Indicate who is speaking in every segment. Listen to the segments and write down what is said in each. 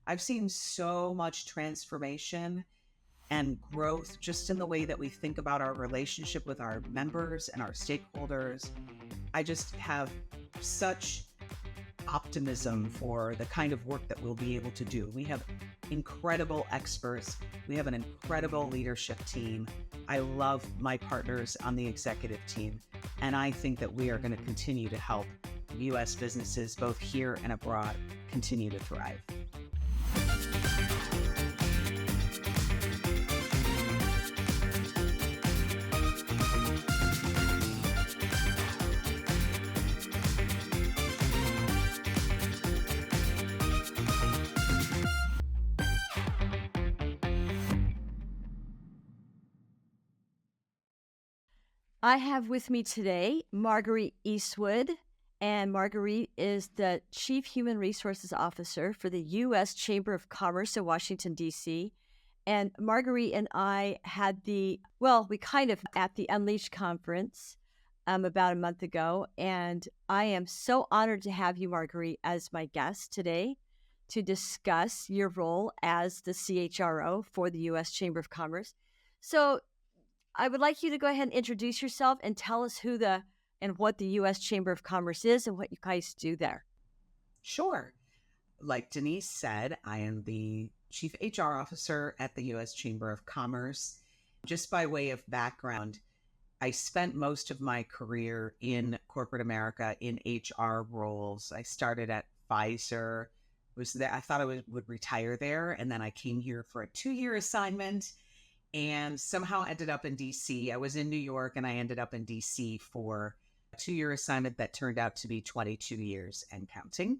Speaker 1: I've seen so much transformation and growth just in the way that we think about our relationship with our members and our stakeholders. I just have such optimism for the kind of work that we'll be able to do. We have incredible experts. We have an incredible leadership team. I love my partners on the executive team. And I think that we are going to continue to help U.S. businesses, both here and abroad, continue to thrive.
Speaker 2: I have with me today Marguerite Eastwood, and Marguerite is the Chief Human Resources Officer for the U.S. Chamber of Commerce in Washington, D.C. And Marguerite and I had we kind of at the Unleashed conference about a month ago, and I am so honored to have you, Marguerite, as my guest today to discuss your role as the CHRO for the U.S. Chamber of Commerce. So I would like you to go ahead and introduce yourself and tell us and what the U.S. Chamber of Commerce is and what you guys do there.
Speaker 1: Sure. Like Denise said, I am the Chief HR Officer at the U.S. Chamber of Commerce. Just by way of background, I spent most of my career in corporate America in HR roles. I started at Pfizer. I thought I would retire there, and then I came here for a 2-year assignment and somehow ended up in DC. I was in New York and I ended up in DC for a 2-year assignment that turned out to be 22 years and counting.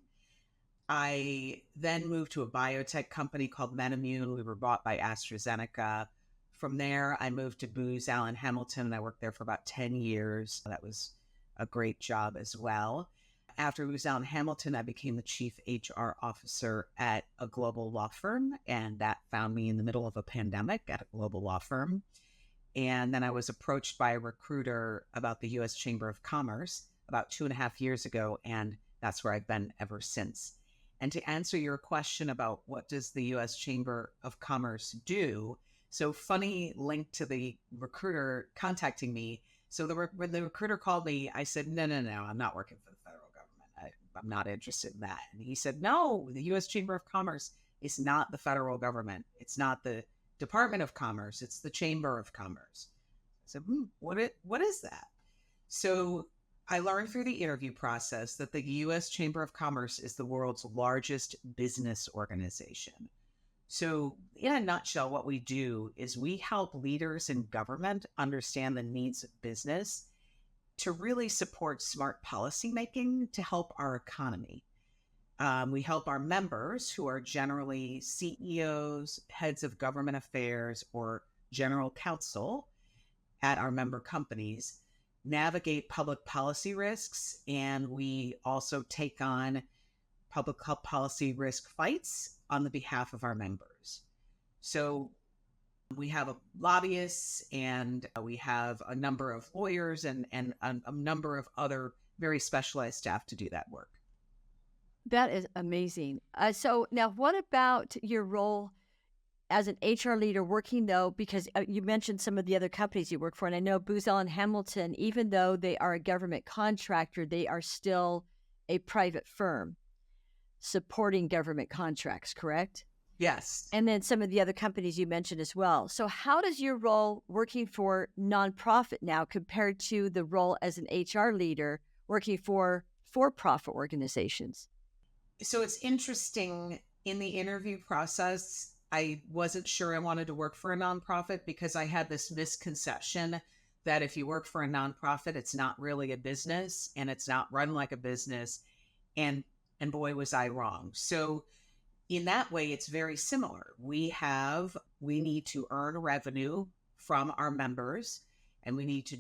Speaker 1: I then moved to a biotech company called MedImmune. We were bought by AstraZeneca. From there, I moved to Booz Allen Hamilton, and I worked there for about 10 years. That was a great job as well. After Booz Allen Hamilton, I became the Chief HR Officer at a global law firm, and that found me in the middle of a pandemic at a global law firm. And then I was approached by a recruiter about the U.S. Chamber of Commerce about 2.5 years ago, and that's where I've been ever since. And to answer your question about what does the U.S. Chamber of Commerce do, so funny link to the recruiter contacting me. So when the recruiter called me, I said, no, I'm not working for the federal government. I'm not interested in that. And he said, no, the U.S. Chamber of Commerce is not the federal government. It's not the Department of Commerce. It's the Chamber of Commerce. I said, what is that? So I learned through the interview process that the U.S. Chamber of Commerce is the world's largest business organization. So in a nutshell, what we do is we help leaders in government understand the needs of business to really support smart policymaking to help our economy. We help our members, who are generally CEOs, heads of government affairs, or general counsel at our member companies, navigate public policy risks. And we also take on public policy risk fights on the behalf of our members. So we have lobbyists, and we have a number of lawyers and a number of other very specialized staff to do that work.
Speaker 2: That is amazing. So now what about your role as an HR leader working, though, because you mentioned some of the other companies you work for, and I know Booz Allen Hamilton, even though they are a government contractor, they are still a private firm supporting government contracts, correct?
Speaker 1: Yes.
Speaker 2: And then some of the other companies you mentioned as well. So how does your role working for nonprofit now compared to the role as an HR leader working for-profit organizations?
Speaker 1: So it's interesting. In the interview process, I wasn't sure I wanted to work for a nonprofit because I had this misconception that if you work for a nonprofit, it's not really a business and it's not run like a business. And boy, was I wrong. So in that way, it's very similar. We need to earn revenue from our members, and we need to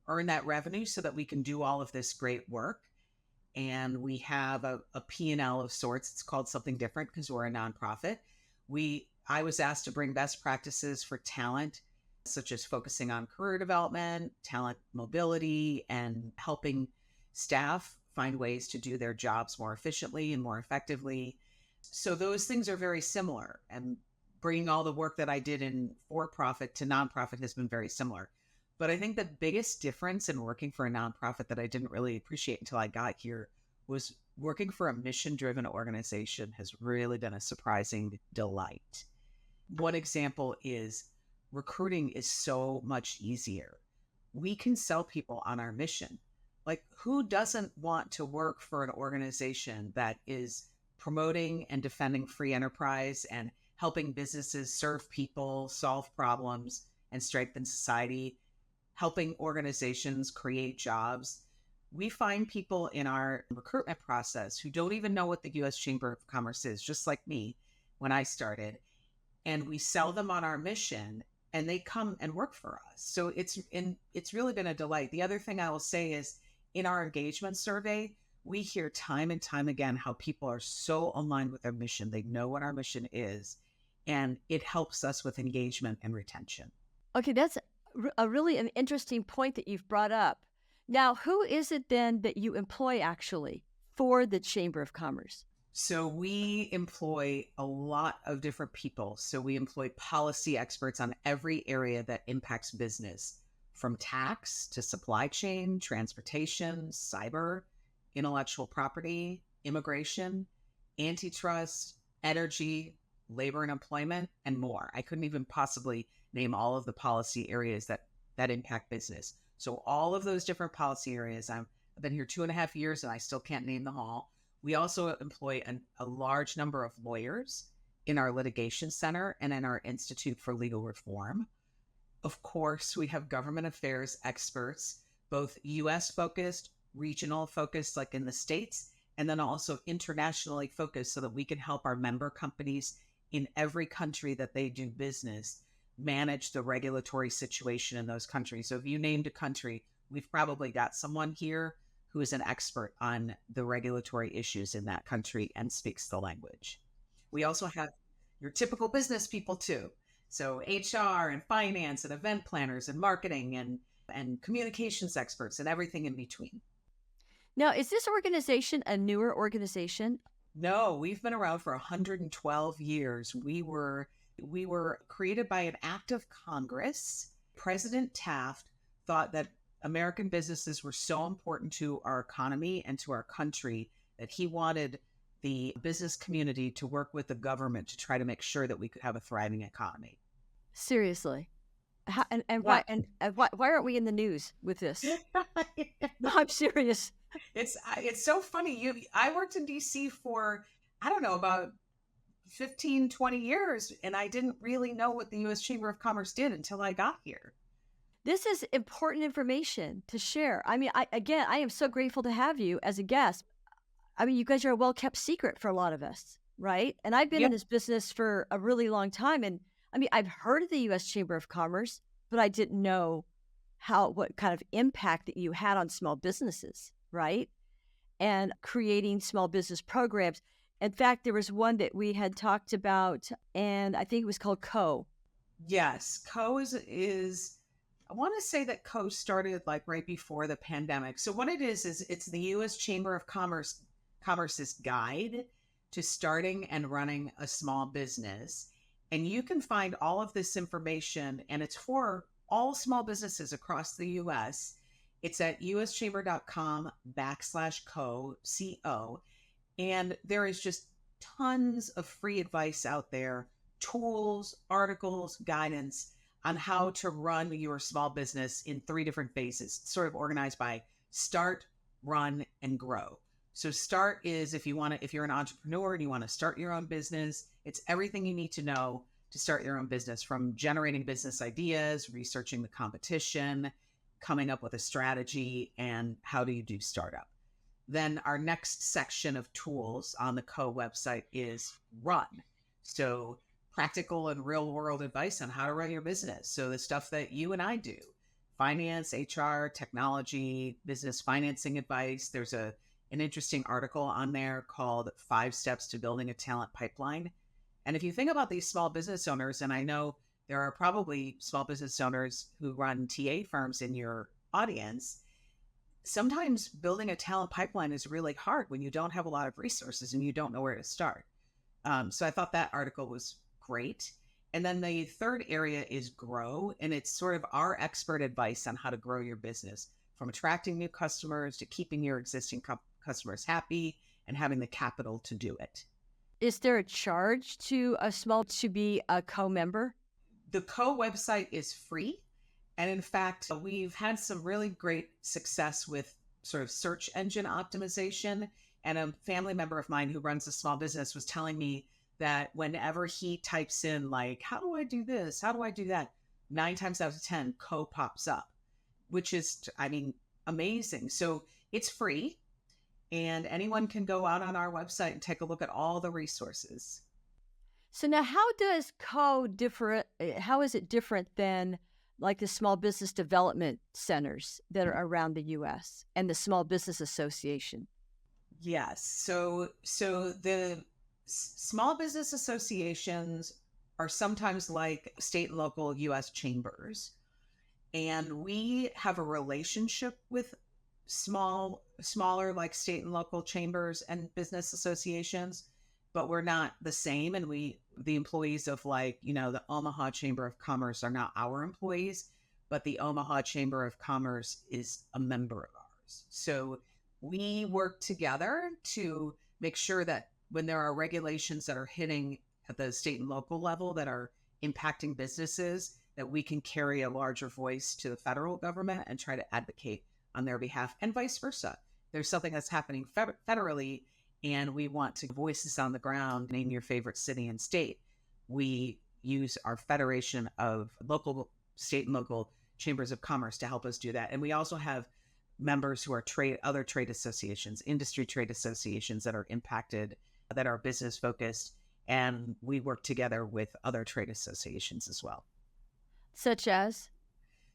Speaker 1: earn that revenue so that we can do all of this great work. And we have a P&L of sorts. It's called something different because we're a nonprofit. I was asked to bring best practices for talent, such as focusing on career development, talent mobility, and helping staff find ways to do their jobs more efficiently and more effectively. So those things are very similar. And bringing all the work that I did in for-profit to nonprofit has been very similar. But I think the biggest difference in working for a nonprofit that I didn't really appreciate until I got here was working for a mission-driven organization has really been a surprising delight. One example is recruiting is so much easier. We can sell people on our mission. Like, who doesn't want to work for an organization that is promoting and defending free enterprise and helping businesses serve people, solve problems, and strengthen society, helping organizations create jobs? We find people in our recruitment process who don't even know what the US Chamber of Commerce is, just like me when I started, and we sell them on our mission and they come and work for us. So it's really been a delight. The other thing I will say is in our engagement survey, we hear time and time again how people are so aligned with our mission. They know what our mission is, and it helps us with engagement and retention.
Speaker 2: Okay, that's a really an interesting point that you've brought up. Now, who is it then that you employ actually for the Chamber of Commerce?
Speaker 1: So we employ a lot of different people. So we employ policy experts on every area that impacts business, from tax to supply chain, transportation, cyber, intellectual property, immigration, antitrust, energy, labor and employment, and more. I couldn't even possibly name all of the policy areas that impact business. So all of those different policy areas, I've been here 2.5 years and I still can't name them all. We also employ a large number of lawyers in our litigation center and in our Institute for Legal Reform. Of course, we have government affairs experts, both US focused, regional focused, like in the States, and then also internationally focused so that we can help our member companies in every country that they do business manage the regulatory situation in those countries. So if you named a country, we've probably got someone here who is an expert on the regulatory issues in that country and speaks the language. We also have your typical business people too. So HR and finance and event planners and marketing and communications experts and everything in between.
Speaker 2: Now, is this organization a newer organization?
Speaker 1: No, we've been around for 112 years. We were created by an act of Congress. President Taft thought that American businesses were so important to our economy and to our country that he wanted the business community to work with the government to try to make sure that we could have a thriving economy.
Speaker 2: Seriously. How, and
Speaker 1: Yeah.
Speaker 2: why aren't we in the news with this? No, I'm serious.
Speaker 1: It's so funny. I worked in DC for, I don't know, about 15, 20 years, and I didn't really know what the US Chamber of Commerce did until I got here.
Speaker 2: This is important information to share. I mean, I am so grateful to have you as a guest. I mean, you guys are a well-kept secret for a lot of us, right? And I've been in this business for a really long time. And I mean, I've heard of the U.S. Chamber of Commerce, but I didn't know what kind of impact that you had on small businesses, right? And creating small business programs. In fact, there was one that we had talked about, and I think it was called CO.
Speaker 1: Yes, CO is I want to say that CO started like right before the pandemic. So what it is it's the U.S. Chamber of Commerce's guide to starting and running a small business. And you can find all of this information, and it's for all small businesses across the U.S. It's at uschamber.com/co, C-O. And there is just tons of free advice out there, tools, articles, guidance on how to run your small business in 3 different phases, sort of organized by start, run, and grow. So start is if you're an entrepreneur and you want to start your own business, it's everything you need to know to start your own business, from generating business ideas, researching the competition, coming up with a strategy, and how do you do startup. Then our next section of tools on the CO website is run. So practical and real world advice on how to run your business. So the stuff that you and I do, finance, HR, technology, business financing advice. There's an interesting article on there called 5 Steps to Building a Talent Pipeline. And if you think about these small business owners, and I know there are probably small business owners who run TA firms in your audience, sometimes building a talent pipeline is really hard when you don't have a lot of resources and you don't know where to start. So I thought that article was great. And then the third area is grow. And it's sort of our expert advice on how to grow your business, from attracting new customers to keeping your existing customers happy and having the capital to do it.
Speaker 2: Is there a charge to a small to be a co-member?
Speaker 1: The co website is free. And in fact, we've had some really great success with sort of search engine optimization. And a family member of mine who runs a small business was telling me that whenever he types in, like, how do I do this? How do I do that? 9 times out of 10, co pops up, which is, I mean, amazing. So it's free, and anyone can go out on our website and take a look at all the resources.
Speaker 2: So now how does co differ? How is it different than like the small business development centers that are around the US and the Small Business Association?
Speaker 1: Yes. So the small business associations are sometimes like state and local US chambers, and we have a relationship with smaller like state and local chambers and business associations, but we're not the same. And the employees of, like, the Omaha Chamber of Commerce are not our employees, but the Omaha Chamber of Commerce is a member of ours. So we work together to make sure that when there are regulations that are hitting at the state and local level that are impacting businesses, that we can carry a larger voice to the federal government and try to advocate on their behalf, and vice versa. There's something that's happening federally, and we want to voices on the ground. Name your favorite city and state. We use our Federation of local, state, and local chambers of commerce to help us do that. And we also have members who are other trade associations, industry trade associations that are impacted, that are business focused, and we work together with other trade associations as well,
Speaker 2: Such as?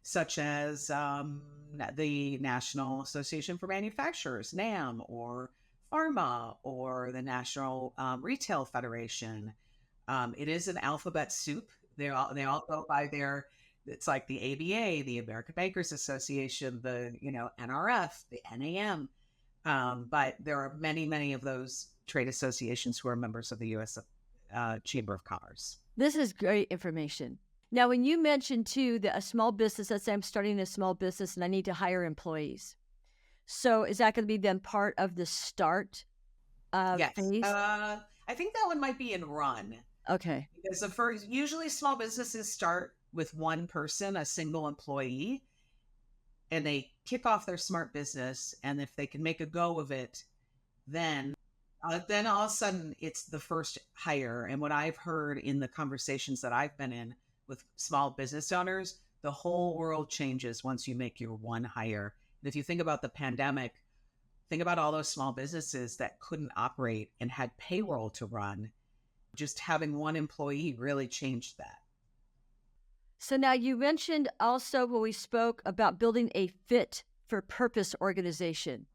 Speaker 1: such as the National Association for Manufacturers, NAM, or Pharma, or the National Retail Federation. It is an alphabet soup. They all go by their. It's like the ABA, the American Bankers Association, the NRF, the NAM. But there are many of those trade associations who are members of the U.S. Chamber of Commerce.
Speaker 2: This is great information. Now, when you mentioned too that a small business, let's say I'm starting a small business and I need to hire employees. So is that going to be then part of the start
Speaker 1: Yes.
Speaker 2: phase?
Speaker 1: I think that one might be in run.
Speaker 2: Okay.
Speaker 1: Because usually small businesses start with one person, a single employee, and they kick off their smart business. And if they can make a go of it, then all of a sudden it's the first hire. And what I've heard in the conversations that I've been in with small business owners, the whole world changes once you make your one hire. And if you think about the pandemic, think about all those small businesses that couldn't operate and had payroll to run. Just having one employee really changed that.
Speaker 2: So now you mentioned also when we spoke about building a fit for purpose organization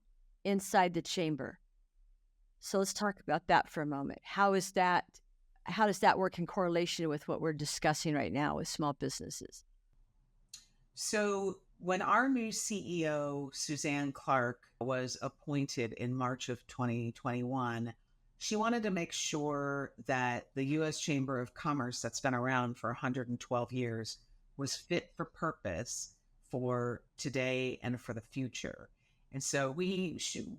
Speaker 2: inside the chamber. So let's talk about that for a moment. How does that work in correlation with what we're discussing right now with small businesses?
Speaker 1: So when our new CEO, Suzanne Clark, was appointed in March of 2021, she wanted to make sure that the U.S. Chamber of Commerce, that's been around for 112 years, was fit for purpose for today and for the future. And so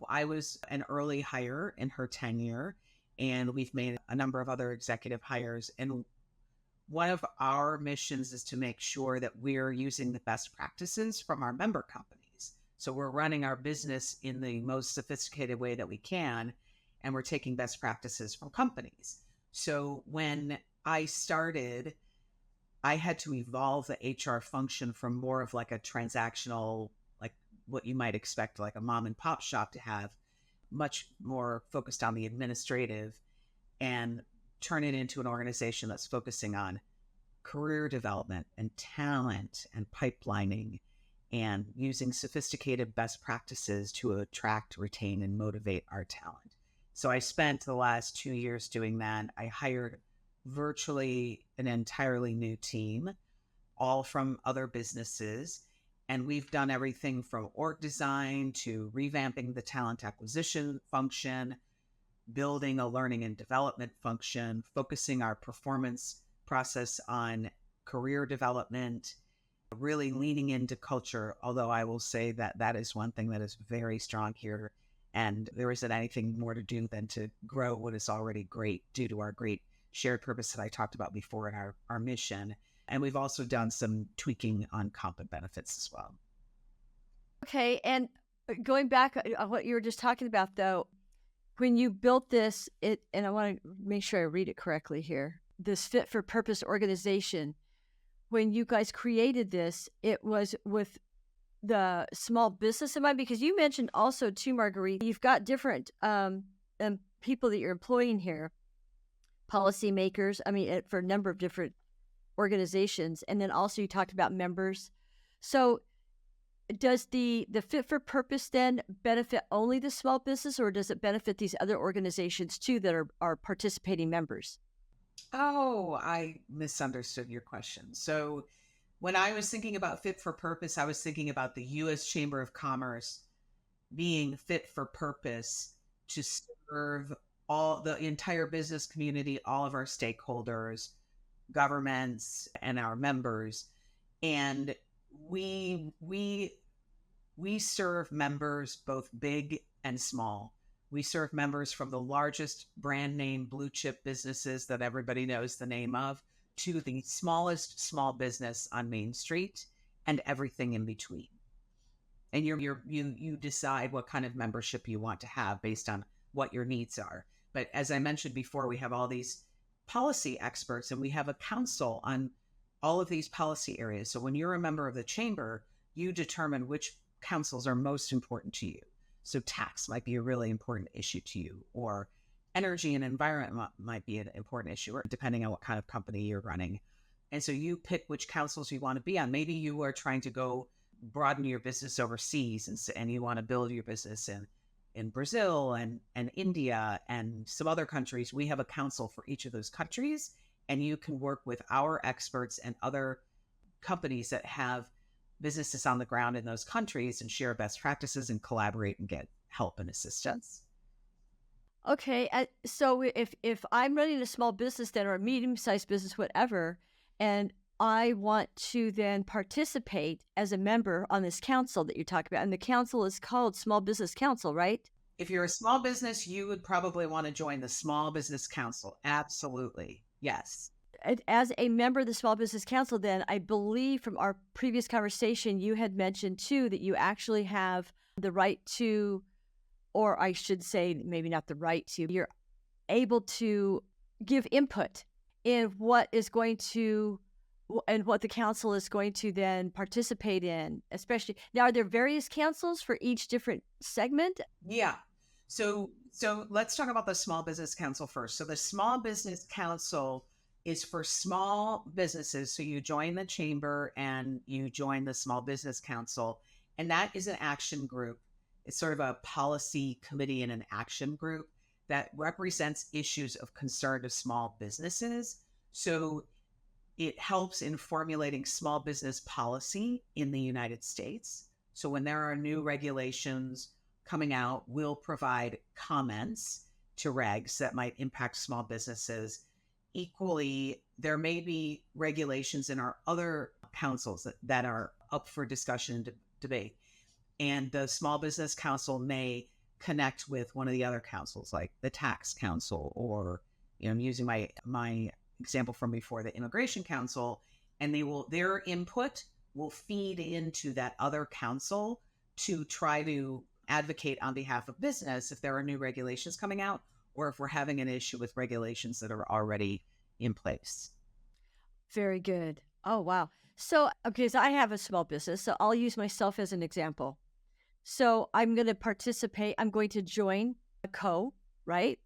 Speaker 1: I was an early hire in her tenure, and we've made a number of other executive hires. And one of our missions is to make sure that we're using the best practices from our member companies. So we're running our business in the most sophisticated way that we can, and we're taking best practices from companies. So when I started, I had to evolve the HR function from more of like a transactional, like what you might expect like a mom and pop shop to have, much more focused on the administrative, and turn it into an organization that's focusing on career development and talent and pipelining, and using sophisticated best practices to attract, retain, and motivate our talent. So I spent the last 2 years doing that. I hired virtually an entirely new team, all from other businesses. And we've done everything from org design to revamping the talent acquisition function. building a learning and development function, focusing our performance process on career development, really leaning into culture. Although I will say that that is one thing that is very strong here. And there isn't anything more to do than to grow what is already great due to our great shared purpose that I talked about before in our mission. And we've also done some tweaking on comp and benefits as well.
Speaker 2: Okay, and going back on what you were just talking about, though, when you built this, and I want to make sure I read it correctly here, this fit for purpose organization, when you guys created this, it was with the small business in mind, because you mentioned also too, Marguerite, you've got different people that you're employing here, policymakers, I mean, for a number of different organizations. And then also you talked about members. So does the fit for purpose then benefit only the small business, or does it benefit these other organizations too that are participating members?
Speaker 1: Oh, I misunderstood your question. So when I was thinking about fit for purpose, I was thinking about the U.S. Chamber of Commerce being fit for purpose to serve all the entire business community, all of our stakeholders, governments, and our members. And we serve members both big and small. We serve members from the largest brand name blue chip businesses that everybody knows the name of to the smallest small business on Main Street and everything in between. And you decide what kind of membership you want to have based on what your needs are. But as I mentioned before, we have all these policy experts and we have a council on all of these policy areas. So when you're a member of the chamber, you determine which councils are most important to you. So tax might be a really important issue to you, or energy and environment might be an important issue, or depending on what kind of company you're running. And so you pick which councils you want to be on. Maybe you are trying to go broaden your business overseas, and you want to build your business in Brazil and India and some other countries. We have a council for each of those countries, and you can work with our experts and other companies that have businesses on the ground in those countries and share best practices and collaborate and get help and assistance.
Speaker 2: Okay, so if I'm running a small business then, or a medium-sized business, whatever, and I want to then participate as a member on this council that you talk about, and the council is called Small Business Council, right?
Speaker 1: If you're a small business, you would probably want to join the Small Business Council. Absolutely. Yes.
Speaker 2: As a member of the Small Business Council, then I believe from our previous conversation, you had mentioned too that you actually have the right to, or I should say, maybe not the right to, you're able to give input in what is going to, and what the council is going to then participate in, especially. Now, are there various councils for each different segment?
Speaker 1: Yeah. So let's talk about the Small Business Council first. So the Small Business Council is for small businesses. So you join the chamber and you join the Small Business Council, and that is an action group. It's sort of a policy committee and an action group that represents issues of concern to small businesses. So it helps in formulating small business policy in the United States. So when there are new regulations coming out, we'll provide comments to regs that might impact small businesses. Equally, there may be regulations in our other councils that are up for discussion and debate. And the Small Business Council may connect with one of the other councils, like the Tax Council, or, I'm using my example from before, the Immigration Council, and their input will feed into that other council to try to advocate on behalf of business if there are new regulations coming out, or if we're having an issue with regulations that are already in place.
Speaker 2: Very good. Oh, wow. So, okay, so I have a small business, so I'll use myself as an example. So I'm going to participate. I'm going to join a co, right?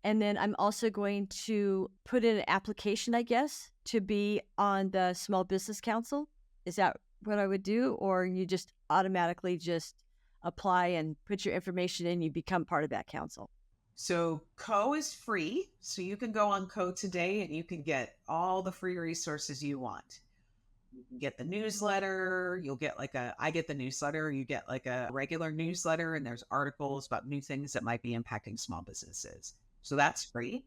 Speaker 2: And then I'm also going to put in an application, I guess, to be on the Small Business Council. Is that what I would do? Or you just automatically just apply and put your information in, you become part of that council?
Speaker 1: So Co is free. So you can go on Co today and you can get all the free resources you want. You can get the newsletter. You'll get I get the newsletter. You get like a regular newsletter, and there's articles about new things that might be impacting small businesses. So that's free.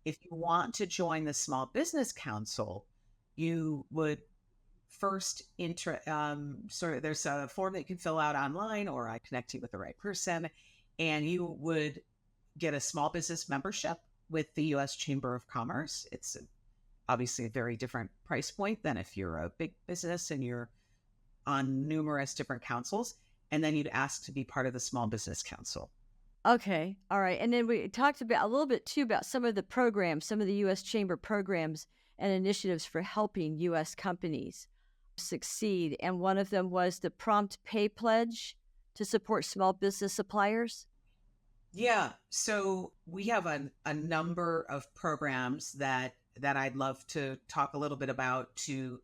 Speaker 1: If you want to join the Small Business Council, you would first sort of, there's a form that you can fill out online, or I connect you with the right person, and you would get a small business membership with the U.S. Chamber of Commerce. It's obviously a very different price point than if you're a big business and you're on numerous different councils. And then you'd ask to be part of the Small Business Council.
Speaker 2: Okay. All right. And then we talked about a little bit too about some of the programs, some of the U.S. Chamber programs and initiatives for helping U.S. companies succeed. And one of them was the Prompt Pay Pledge to support small business suppliers.
Speaker 1: Yeah. So we have a number of programs that I'd love to talk a little bit about to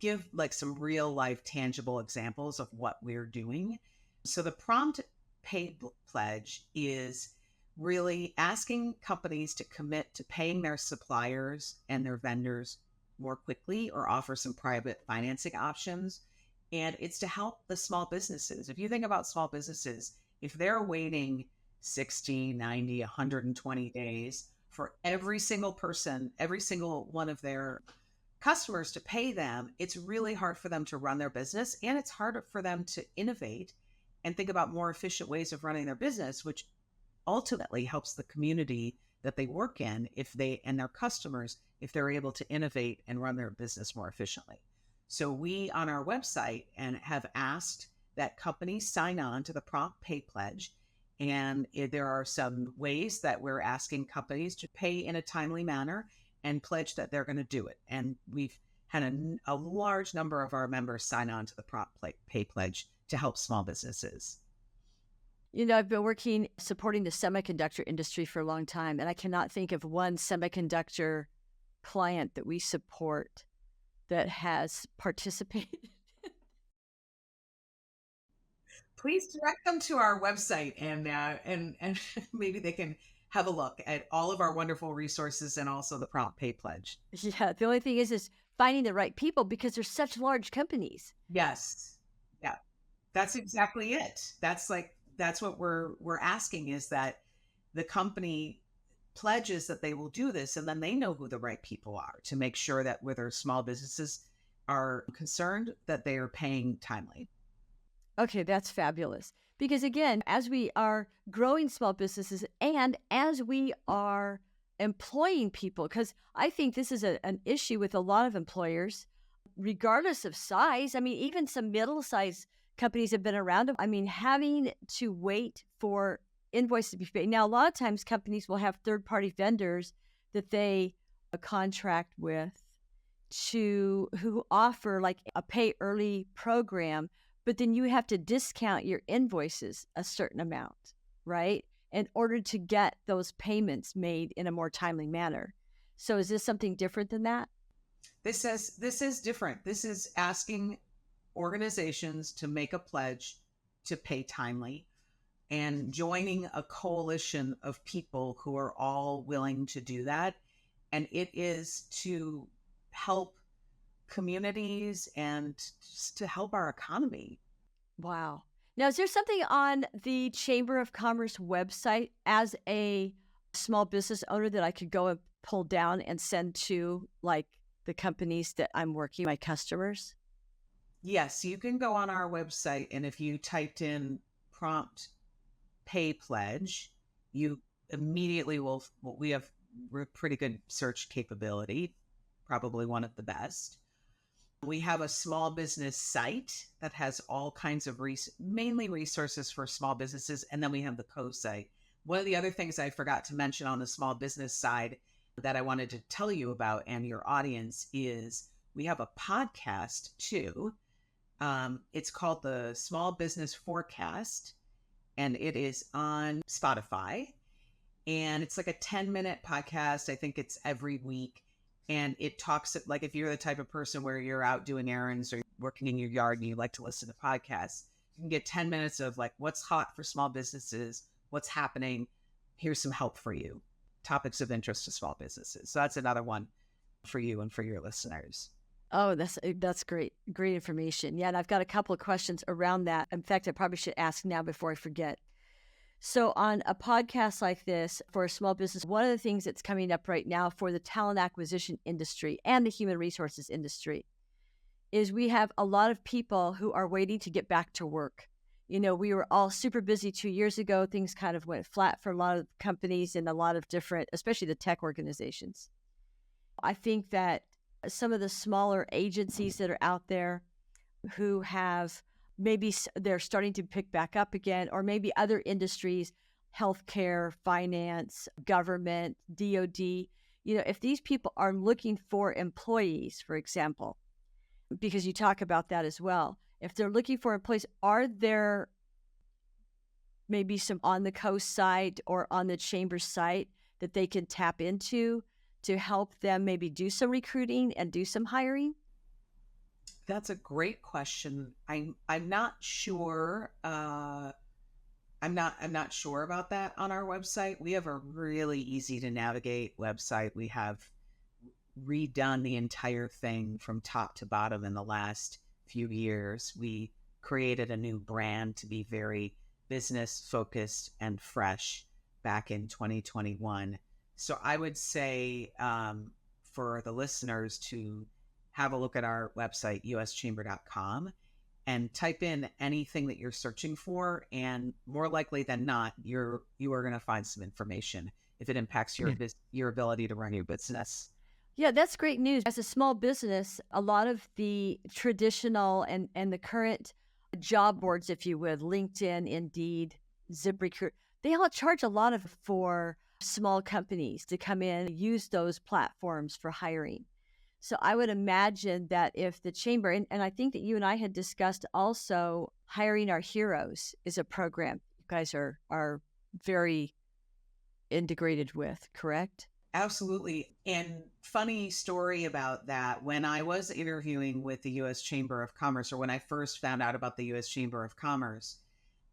Speaker 1: give like some real life tangible examples of what we're doing. So the Prompt Pay Pledge is really asking companies to commit to paying their suppliers and their vendors more quickly, or offer some private financing options. And it's to help the small businesses. If you think about small businesses, if they're waiting 60, 90, 120 days for every single person, every single one of their customers to pay them, it's really hard for them to run their business. And it's harder for them to innovate and think about more efficient ways of running their business, which ultimately helps the community that they work in, if they and their customers, if they're able to innovate and run their business more efficiently. So we on our website and have asked that companies sign on to the Prompt Pay Pledge. And there are some ways that we're asking companies to pay in a timely manner and pledge that they're going to do it. And we've had a large number of our members sign on to the Prompt Pay Pledge to help small businesses.
Speaker 2: You know, I've been working supporting the semiconductor industry for a long time, and I cannot think of one semiconductor client that we support that has participated.
Speaker 1: Please direct them to our website, and maybe they can have a look at all of our wonderful resources and also the Prompt Pay Pledge.
Speaker 2: Yeah, the only thing is finding the right people because they're such large companies.
Speaker 1: Yes. Yeah. That's exactly it. That's what we're asking, is that the company pledges that they will do this, and then they know who the right people are to make sure that whether small businesses are concerned, that they are paying timely.
Speaker 2: Okay, that's fabulous. Because again, as we are growing small businesses and as we are employing people, because I think this is an issue with a lot of employers, regardless of size. I mean, even some middle sized companies have been around. I mean, having to wait for invoices to be paid. Now, a lot of times companies will have third party vendors that they contract with who offer like a pay early program, but then you have to discount your invoices a certain amount, right? In order to get those payments made in a more timely manner. So is this something different than that?
Speaker 1: This is different. This is asking organizations to make a pledge to pay timely, and joining a coalition of people who are all willing to do that. And it is to help communities and just to help our economy.
Speaker 2: Wow. Now, is there something on the Chamber of Commerce website as a small business owner that I could go and pull down and send to like the companies that I'm working, my customers?
Speaker 1: Yes, you can go on our website, and if you typed in Prompt Pay Pledge, you immediately we have pretty good search capability, probably one of the best. We have a small business site that has all kinds of mainly resources for small businesses. And then we have the co-site. One of the other things I forgot to mention on the small business side that I wanted to tell you about and your audience is we have a podcast too. It's called the Small Business Forecast, and it is on Spotify. And it's like a 10-minute podcast. I think it's every week. And it talks like if you're the type of person where you're out doing errands or working in your yard and you like to listen to podcasts, you can get 10 minutes of like what's hot for small businesses, what's happening. Here's some help for you. Topics of interest to small businesses. So that's another one for you and for your listeners.
Speaker 2: Oh, that's great. Great information. Yeah, and I've got a couple of questions around that. In fact, I probably should ask now before I forget. So, on a podcast like this for a small business, one of the things that's coming up right now for the talent acquisition industry and the human resources industry is we have a lot of people who are waiting to get back to work. You know, we were all super busy 2 years ago. Things kind of went flat for a lot of companies and a lot of different, especially the tech organizations. I think that some of the smaller agencies that are out there who have maybe they're starting to pick back up again, or maybe other industries, healthcare, finance, government, DoD, you know, if these people are looking for employees, for example, because you talk about that as well, if they're looking for employees, are there maybe some on the coast site or on the chamber site that they can tap into to help them maybe do some recruiting and do some hiring?
Speaker 1: That's a great question. I'm not sure. I'm not sure about that on our website. We have a really easy to navigate website. We have redone the entire thing from top to bottom in the last few years. We created a new brand to be very business focused and fresh back in 2021. So I would say for the listeners to have a look at our website, uschamber.com, and type in anything that you're searching for, and more likely than not, you are going to find some information if it impacts your ability to run your business.
Speaker 2: Yeah, that's great news. As a small business, a lot of the traditional and the current job boards, if you would, LinkedIn, Indeed, ZipRecruit, they all charge a lot for small companies to come in and use those platforms for hiring. So I would imagine that if the chamber, and I think that you and I had discussed also hiring our heroes is a program you guys are very integrated with, correct?
Speaker 1: Absolutely. And funny story about that, when I was interviewing with the US Chamber of Commerce, or when I first found out about the US Chamber of Commerce,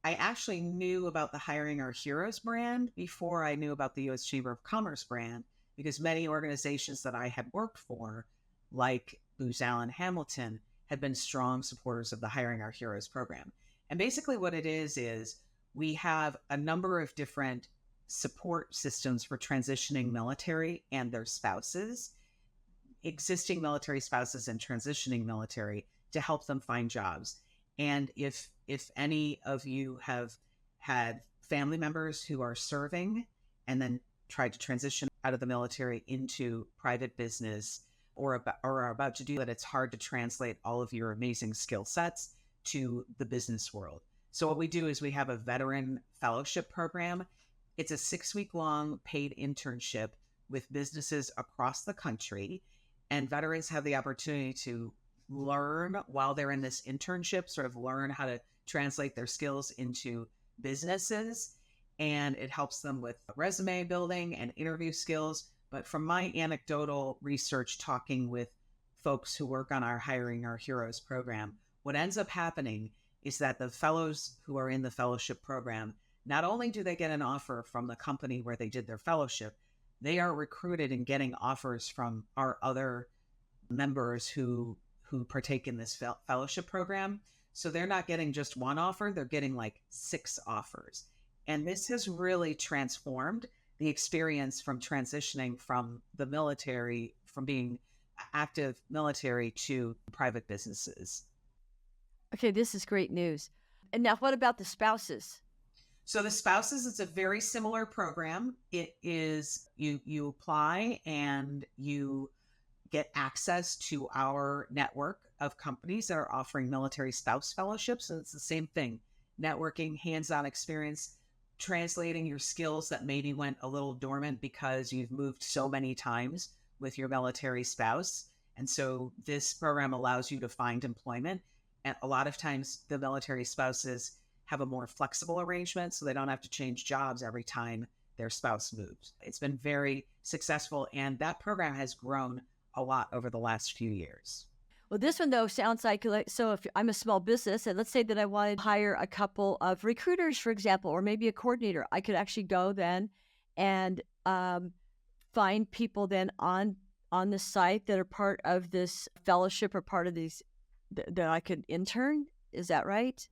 Speaker 1: I actually knew about the Hiring Our Heroes brand before I knew about the US Chamber of Commerce brand, because many organizations that I had worked for, like Booz Allen Hamilton, had been strong supporters of the Hiring Our Heroes program. And basically what it is we have a number of different support systems for transitioning military and their spouses, existing military spouses and transitioning military, to help them find jobs. And if any of you have had family members who are serving and then tried to transition out of the military into private business, or are about to do that, it's hard to translate all of your amazing skill sets to the business world. So what we do is we have a veteran fellowship program. It's a 6-week long paid internship with businesses across the country, and veterans have the opportunity to learn while they're in this internship, sort of learn how to translate their skills into businesses. And it helps them with resume building and interview skills. But from my anecdotal research, talking with folks who work on our Hiring Our Heroes program, what ends up happening is that the fellows who are in the fellowship program, not only do they get an offer from the company where they did their fellowship, they are recruited and getting offers from our other members who partake in this fellowship program. So they're not getting just one offer, they're getting like 6 offers. And this has really transformed the experience from transitioning from the military, from being active military to private businesses.
Speaker 2: Okay, this is great news. And now what about the spouses?
Speaker 1: So the spouses, it's a very similar program. It is you apply and you get access to our network of companies that are offering military spouse fellowships. And it's the same thing, networking, hands-on experience, translating your skills that maybe went a little dormant because you've moved so many times with your military spouse. And so this program allows you to find employment. And a lot of times the military spouses have a more flexible arrangement, so they don't have to change jobs every time their spouse moves. It's been very successful, and that program has grown a lot over the last few years.
Speaker 2: Well, this one, though, sounds like, so if I'm a small business, and let's say that I wanted to hire a couple of recruiters, for example, or maybe a coordinator, I could actually go then and find people then on the site that are part of this fellowship or part of these that I could intern. Is that right?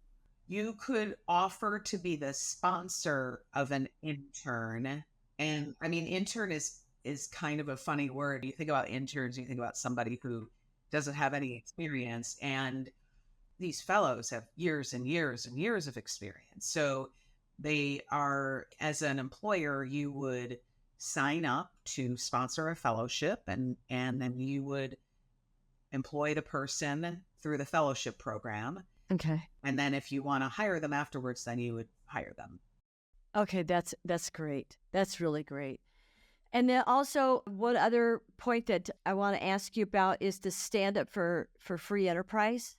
Speaker 1: You could offer to be the sponsor of an intern. And I mean, intern is kind of a funny word. You think about interns, you think about somebody who doesn't have any experience. And these fellows have years and years and years of experience. So they are, as an employer, you would sign up to sponsor a fellowship, and then you would employ the person through the fellowship program.
Speaker 2: Okay.
Speaker 1: And then if you want to hire them afterwards, then you would hire them.
Speaker 2: Okay, that's great. That's really great. And then also, one other point that I want to ask you about is to stand up for free enterprise.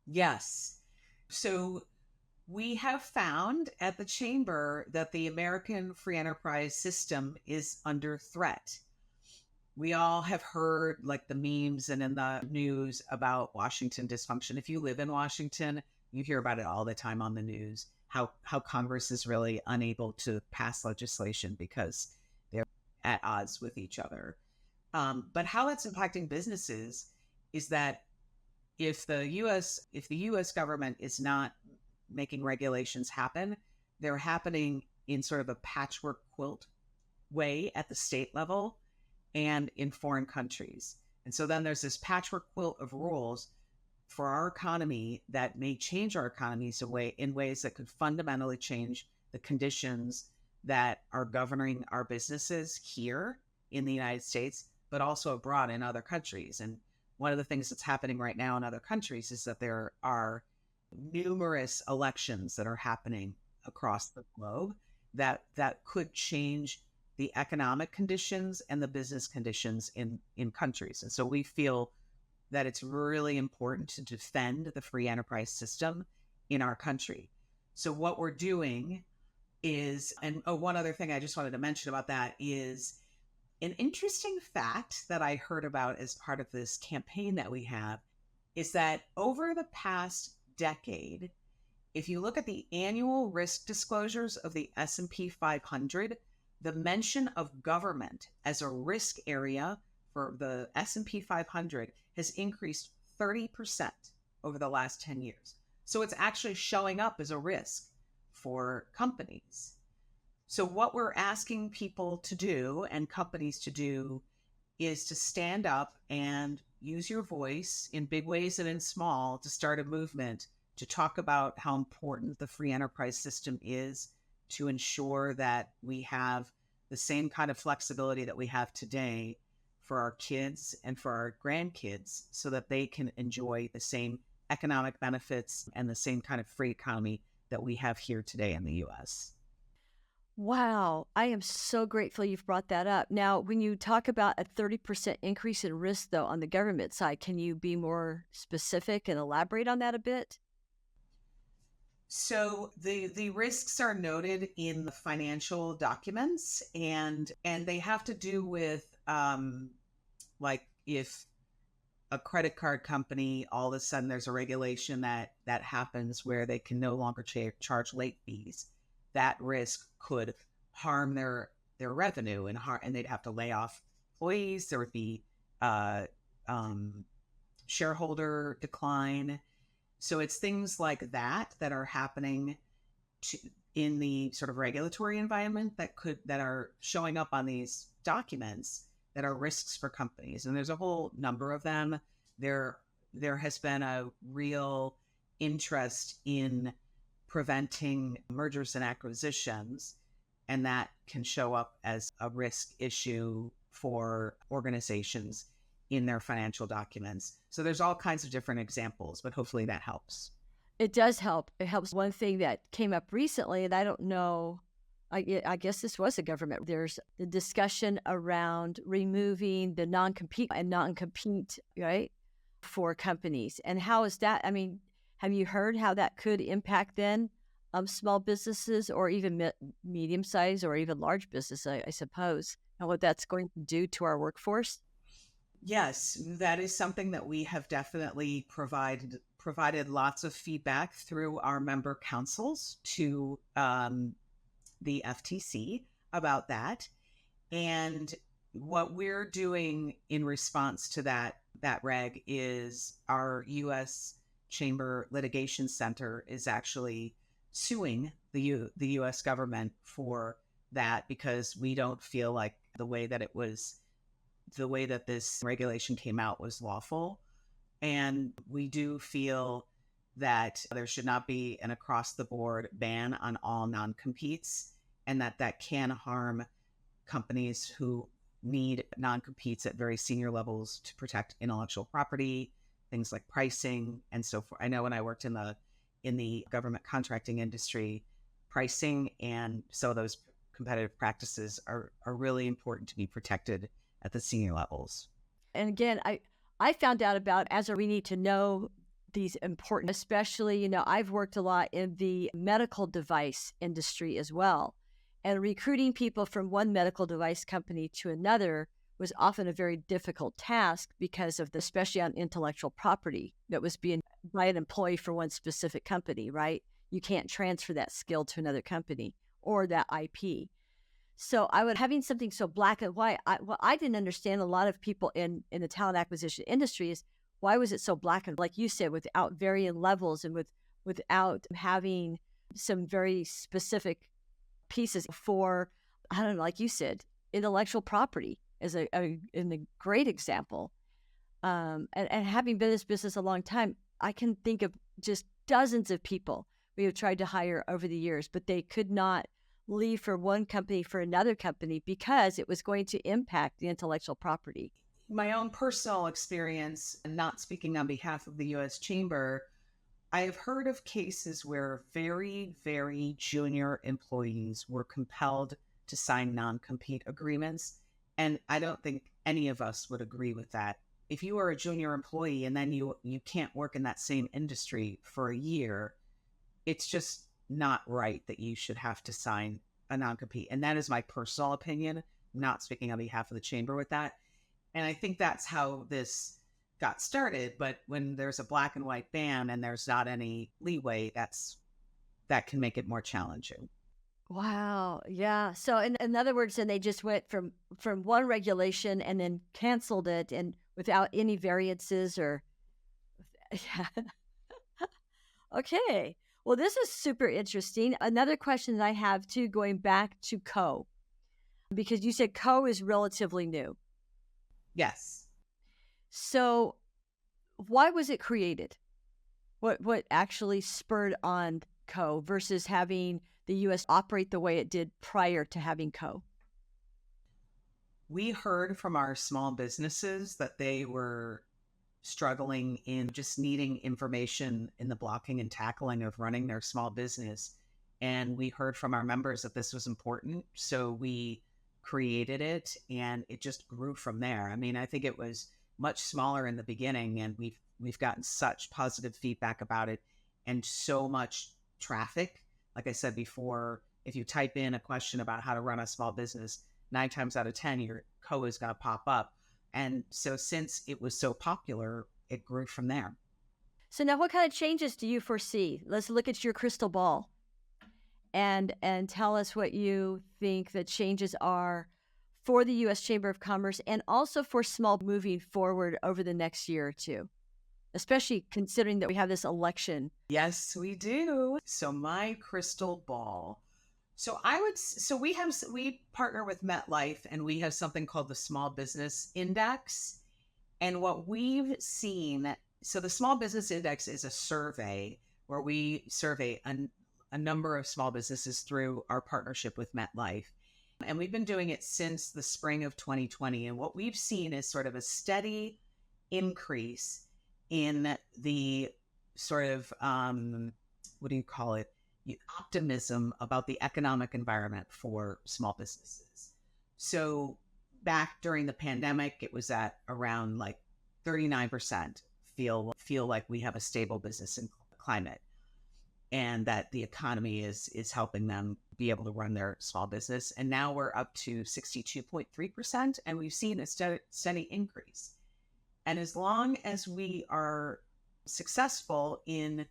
Speaker 1: Yes. So we have found at the Chamber that the American free enterprise system is under threat. We all have heard like the memes and in the news about Washington dysfunction. If you live in Washington, you hear about it all the time on the news, how Congress is really unable to pass legislation because they're at odds with each other. But how that's impacting businesses is that if the US government is not making regulations happen, they're happening in sort of a patchwork quilt way at the state level and in foreign countries. And so then there's this patchwork quilt of rules for our economy that may change our economies in ways that could fundamentally change the conditions that are governing our businesses here in the United States, but also abroad in other countries. And one of the things that's happening right now in other countries is that there are numerous elections that are happening across the globe that could change the economic conditions and the business conditions in countries. And so we feel that it's really important to defend the free enterprise system in our country. So what we're doing is, and one other thing I just wanted to mention about that is an interesting fact that I heard about as part of this campaign that we have is that over the past decade, if you look at the annual risk disclosures of the S&P 500, the mention of government as a risk area for the S&P 500 has increased 30% over the last 10 years. So it's actually showing up as a risk for companies. So what we're asking people to do and companies to do is to stand up and use your voice in big ways and in small to start a movement to talk about how important the free enterprise system is to ensure that we have the same kind of flexibility that we have today for our kids and for our grandkids so that they can enjoy the same economic benefits and the same kind of free economy that we have here today in the US.
Speaker 2: Wow, I am so grateful you've brought that up. Now, when you talk about a 30% increase in risk, though, on the government side, can you be more specific and elaborate on that a bit?
Speaker 1: So the risks are noted in the financial documents, and they have to do with like if a credit card company all of a sudden there's a regulation that happens where they can no longer charge late fees, that risk could harm their revenue and they'd have to lay off employees. There would be uh, shareholder decline. So it's things like that are happening in the sort of regulatory environment that are showing up on these documents that are risks for companies. And there's a whole number of them. There has been a real interest in preventing mergers and acquisitions, and that can show up as a risk issue for organizations in their financial documents. So there's all kinds of different examples, but hopefully that helps.
Speaker 2: It does help. It helps. One thing that came up recently, and I don't know, I guess this was a government. There's the discussion around removing the non-compete and non-compete, right, for companies. And how is that? I mean, have you heard how that could impact then small businesses or even medium-sized or even large business, I suppose, and what that's going to do to our workforce?
Speaker 1: Yes, that is something that we have definitely provided lots of feedback through our member councils to the FTC about that. And what we're doing in response to that reg is our U.S. Chamber Litigation Center is actually suing the U.S. government for that, because we don't feel like the way that this regulation came out was lawful. And we do feel that there should not be an across the board ban on all non competes, and that can harm companies who need non competes at very senior levels to protect intellectual property, things like pricing and so forth. I know when I worked in the government contracting industry, pricing and so those competitive practices are really important to be protected at the senior levels.
Speaker 2: And again, I found out about as we need to know these important, especially, I've worked a lot in the medical device industry as well. And recruiting people from one medical device company to another was often a very difficult task because of especially on intellectual property that was being by an employee for one specific company, right? You can't transfer that skill to another company or that IP. So having something so black and white, what I didn't understand a lot of people in the talent acquisition industry is why was it so black and, like you said, without varying levels and without having some very specific pieces for, I don't know, like you said, intellectual property is a great example. And having been in this business a long time, I can think of just dozens of people we have tried to hire over the years, but they could not leave for one company for another company because it was going to impact the intellectual property.
Speaker 1: My own personal experience, and not speaking on behalf of the U.S. Chamber, I have heard of cases where very, very junior employees were compelled to sign non-compete agreements. And I don't think any of us would agree with that. If you are a junior employee and then you can't work in that same industry for a year, it's just not right that you should have to sign a non-compete. And that is my personal opinion. I'm not speaking on behalf of the chamber with that. And I think that's how this got started. But when there's a black and white ban and there's not any leeway, that can make it more challenging.
Speaker 2: Wow. Yeah. So in other words, then they just went from one regulation and then canceled it and without any variances or yeah. Okay. Well, this is super interesting. Another question that I have too, going back to Co, because you said Co is relatively new.
Speaker 1: Yes.
Speaker 2: So why was it created? What actually spurred on Co versus having the US operate the way it did prior to having Co?
Speaker 1: We heard from our small businesses that they were struggling in just needing information in the blocking and tackling of running their small business. And we heard from our members that this was important. So we created it and it just grew from there. I mean, I think it was much smaller in the beginning and we've gotten such positive feedback about it and so much traffic. Like I said before, if you type in a question about how to run a small business, 9 times out of 10, your Co is going to pop up. And so since it was so popular, it grew from there.
Speaker 2: So now what kind of changes do you foresee? Let's look at your crystal ball and tell us what you think the changes are for the US Chamber of Commerce and also for small moving forward over the next year or two, especially considering that we have this election.
Speaker 1: Yes, we do. So my crystal ball. So we partner with MetLife and we have something called the Small Business Index. And what we've seen, so the Small Business Index is a survey where we survey a number of small businesses through our partnership with MetLife. And we've been doing it since the spring of 2020. And what we've seen is sort of a steady increase in the sort of, what do you call it? Optimism about the economic environment for small businesses. So back during the pandemic, it was at around like 39% feel like we have a stable business climate and that the economy is helping them be able to run their small business. And now we're up to 62.3%, and we've seen a steady increase. And as long as we are successful in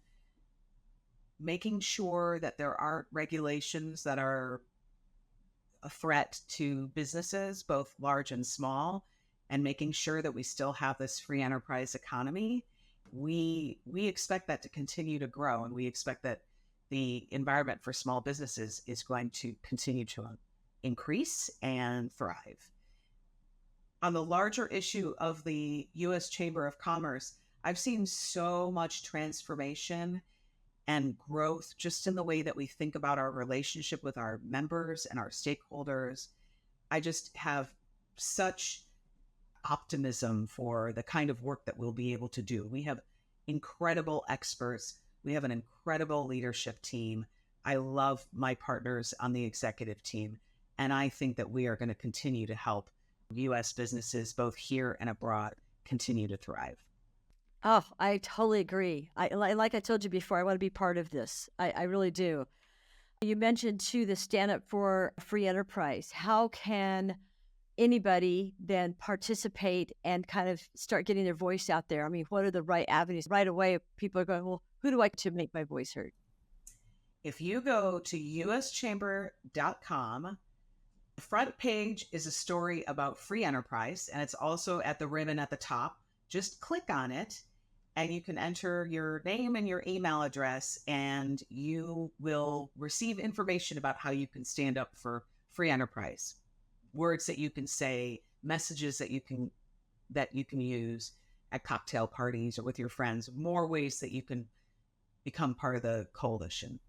Speaker 1: making sure that there aren't regulations that are a threat to businesses, both large and small, and making sure that we still have this free enterprise economy, we expect that to continue to grow, and we expect that the environment for small businesses is going to continue to increase and thrive. On the larger issue of the U.S. Chamber of Commerce, I've seen so much transformation and growth just in the way that we think about our relationship with our members and our stakeholders. I just have such optimism for the kind of work that we'll be able to do. We have incredible experts. We have an incredible leadership team. I love my partners on the executive team. And I think that we are going to continue to help U.S. businesses, both here and abroad, continue to thrive.
Speaker 2: Oh, I totally agree. Like I told you before, I want to be part of this. I really do. You mentioned too the stand up for free enterprise. How can anybody then participate and kind of start getting their voice out there? I mean, what are the right avenues? Right away, people are going, well, who do I to make my voice heard?
Speaker 1: If you go to uschamber.com, the front page is a story about free enterprise, and it's also at the ribbon at the top. Just click on it, and you can enter your name and your email address, and you will receive information about how you can stand up for free enterprise. Words that you can say, messages that you can use at cocktail parties or with your friends, more ways that you can become part of the coalition.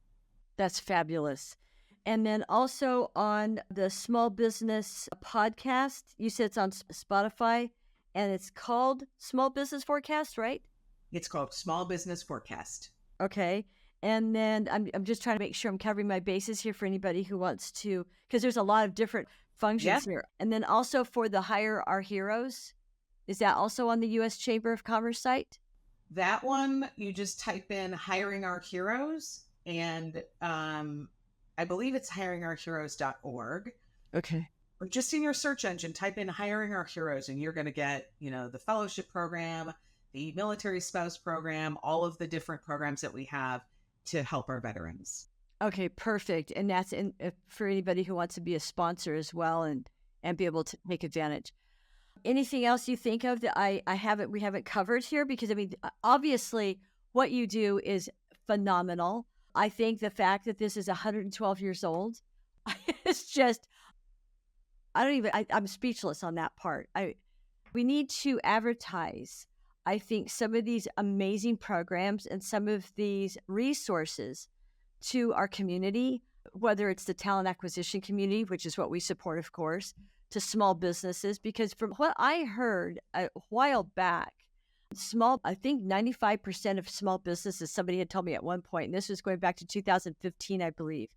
Speaker 2: That's fabulous. And then also on the small business podcast, you said it's on Spotify, and it's called Small Business Forecast, right?
Speaker 1: It's called Small Business Forecast.
Speaker 2: Okay. And then I'm just trying to make sure I'm covering my bases here for anybody who wants to, because there's a lot of different functions here. And then also for the Hire Our Heroes, is that also on the U.S. Chamber of Commerce site?
Speaker 1: That one, you just type in Hiring Our Heroes, and I believe it's hiringourheroes.org.
Speaker 2: Okay.
Speaker 1: Or just in your search engine, type in Hiring Our Heroes, and you're going to get, the fellowship program, the military spouse program, all of the different programs that we have to help our veterans.
Speaker 2: Okay, perfect. And that's for anybody who wants to be a sponsor as well and be able to take advantage. Anything else you think of that we haven't covered here? Because I mean, obviously what you do is phenomenal. I think the fact that this is 112 years old, it's just, I'm speechless on that part. We need to advertise, I think, some of these amazing programs and some of these resources to our community, whether it's the talent acquisition community, which is what we support, of course, to small businesses. Because from what I heard a while back, I think 95% of small businesses, somebody had told me at one point, and this was going back to 2015, I believe,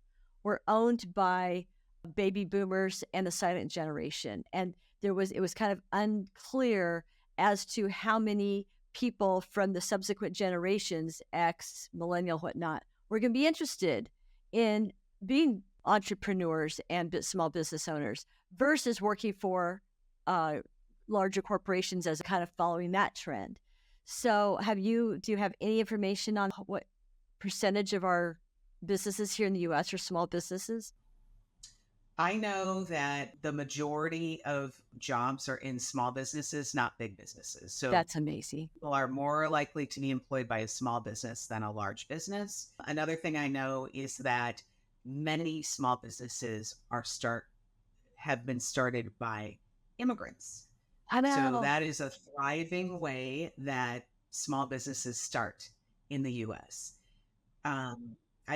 Speaker 2: were owned by baby boomers and the silent generation. And it was kind of unclear as to how many people from the subsequent generations, X, millennial, whatnot, were going to be interested in being entrepreneurs and small business owners versus working for larger corporations as kind of following that trend. So do you have any information on what percentage of our businesses here in the U.S. are small businesses?
Speaker 1: I know that the majority of jobs are in small businesses, not big businesses. So
Speaker 2: that's amazing.
Speaker 1: People are more likely to be employed by a small business than a large business. Another thing I know is that many small businesses have been started by immigrants.
Speaker 2: I know.
Speaker 1: So that is a thriving way that small businesses start in the U.S. I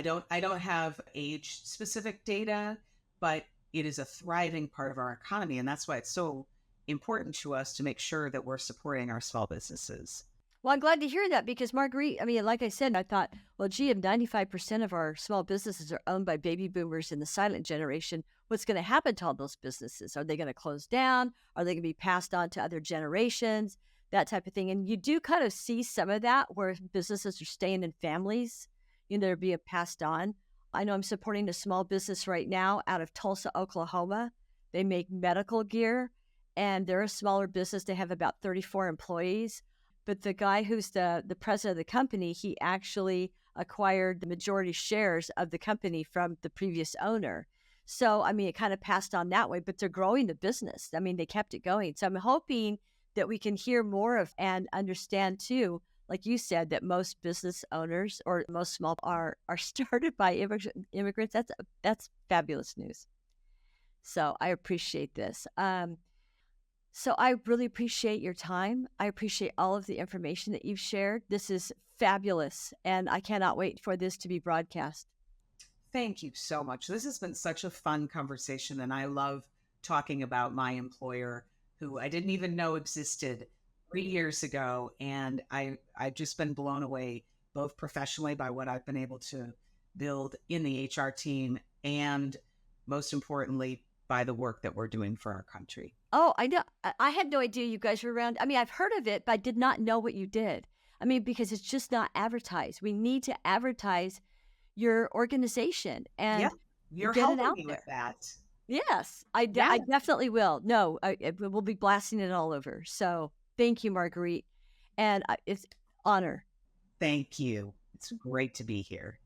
Speaker 1: don't have age specific data, but it is a thriving part of our economy. And that's why it's so important to us to make sure that we're supporting our small businesses.
Speaker 2: Well, I'm glad to hear that because Marguerite, I mean, like I said, I thought, well, gee, if 95% of our small businesses are owned by baby boomers and the silent generation, what's going to happen to all those businesses? Are they going to close down? Are they going to be passed on to other generations? That type of thing. And you do kind of see some of that where businesses are staying in families, they're being passed on. I know I'm supporting a small business right now out of Tulsa, Oklahoma. They make medical gear, and they're a smaller business. They have about 34 employees. But the guy who's the president of the company, he actually acquired the majority shares of the company from the previous owner. So, I mean, it kind of passed on that way, but they're growing the business. I mean, they kept it going. So I'm hoping that we can hear more of and understand too, like you said, that most business owners or most small are started by immigrants. That's fabulous news. So I appreciate this. So I really appreciate your time. I appreciate all of the information that you've shared. This is fabulous, and I cannot wait for this to be broadcast.
Speaker 1: Thank you so much. This has been such a fun conversation, and I love talking about my employer, who I didn't even know existed 3 years ago. And I've just been blown away, both professionally by what I've been able to build in the HR team, and most importantly, by the work that we're doing for our country.
Speaker 2: Oh, I know. I had no idea you guys were around. I mean, I've heard of it, but I did not know what you did. I mean, because it's just not advertised. We need to advertise your organization
Speaker 1: Yeah,
Speaker 2: and
Speaker 1: you're
Speaker 2: get it
Speaker 1: helping
Speaker 2: out
Speaker 1: me with
Speaker 2: there.
Speaker 1: that.
Speaker 2: Yes, I
Speaker 1: Yeah,
Speaker 2: definitely will. No, we'll be blasting it all over. So thank you, Marguerite. And it's honor.
Speaker 1: thank you. It's great to be here.